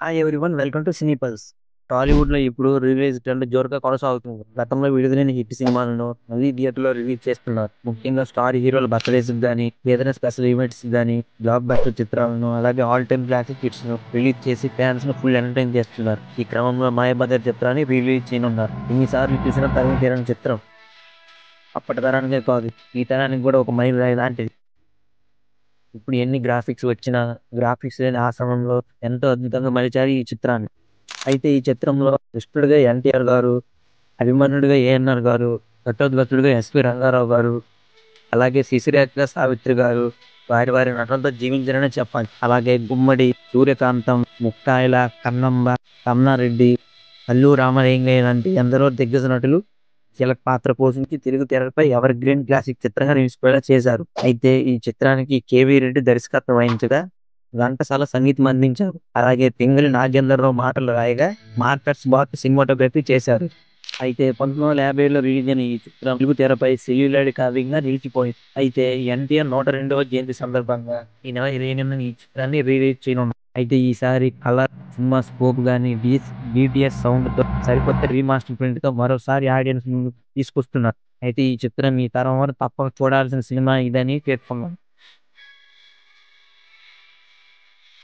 Hi everyone welcome to cine pulse. టాలీవుడ్లో ఇప్పుడు release trend జోరుగా కొనసాగుతుంది. గతంలో విడుదలైన హిట్ సినిమాలను మళ్ళీ థియేటర్లో రిలీజ్ చేస్తున్నారు. ముఖ్యంగా స్టార్ హీరోల బర్త్డేస్ కానీ ఏదైనా స్పెషల్ ఈవెంట్స్ కానీ బ్లాక్ బస్టర్ చిత్రాలను అలాగే ఆల్ టైమ్ క్లాసిక్ హిట్స్ ను రిలీజ్ చేసి ఫ్యాన్స్ ను ఫుల్ ఎంటర్టైన్ చేస్తున్నారు. ఈ క్రమంలో మాయాబజార్ చిత్రాన్ని రిలీజ్ చేయనున్నారు. ఇన్నిసార్లు చూసిన తరుగు తీరని చిత్రం. అప్పటి తరానికే కాదు, ఈ తరానికి కూడా ఒక మైల్ రాయి లాంటిది. ఇప్పుడు ఎన్ని గ్రాఫిక్స్ వచ్చినా గ్రాఫిక్స్ లేని ఆ సమయంలో ఎంతో అద్భుతంగా మలిచారు ఈ చిత్రాన్ని. అయితే ఈ చిత్రంలో కృష్ణుడిగా ఎన్టీఆర్ గారు, అభిమన్యుడిగా ఏఎన్ఆర్ గారు, ఘటోత్కచుడిగా ఎస్వి రంగారావు గారు, అలాగే శిశిరేఖగా సావిత్రి గారు వారి వారి నటనతో జీవించారనే చెప్పాలి. అలాగే గుమ్మడి, సూర్యకాంతం, ముక్తాయిల, కన్నంబ, కమలారెడ్డి, అల్లు రామలింగయ్య లాంటి ఎందరో దిగ్గజ నటులు కీలక పాత్ర పోషించి తెలుగు తెరపై ఎవర్ గ్రీన్ క్లాసిక్ చిత్రంగా నిలిచిపోయేలా చేశారు. అయితే ఈ చిత్రానికి కేవీ రెడ్డి దర్శకత్వం వహించగా ఘంటసాల సంగీతం అందించారు. అలాగే పింగళి నాగేంద్రరావు మాటలు రాయగా మార్కర్స్ బాట్ సినిమాటోగ్రఫీ చేశారు. అయితే 1950లో రిలీజ్ అయిన ఈ చిత్రం తెలుగు తెరపై సెల్యులాయిడ్ కావ్యంగా నిలిచిపోయింది. అయితే ఎన్టీఆర్ 102వ జయంతి సందర్భంగా ఈ నెల 28న ఈ చిత్రాన్ని రిలీజ్ చేయనున్నారు. అయితే ఈసారి కలర్, సినిమా స్కోప్ గానీ బీటీఎస్ సౌండ్ తో సరికొత్త రీమాస్టర్ ప్రింట్ తో మరోసారి ఆడియన్స్ ముందు తీసుకొస్తున్నారు. అయితే ఈ చిత్రం ఈ తరం వారు తప్పక చూడాల్సిన సినిమా ఇదని పేర్కొన్నారు.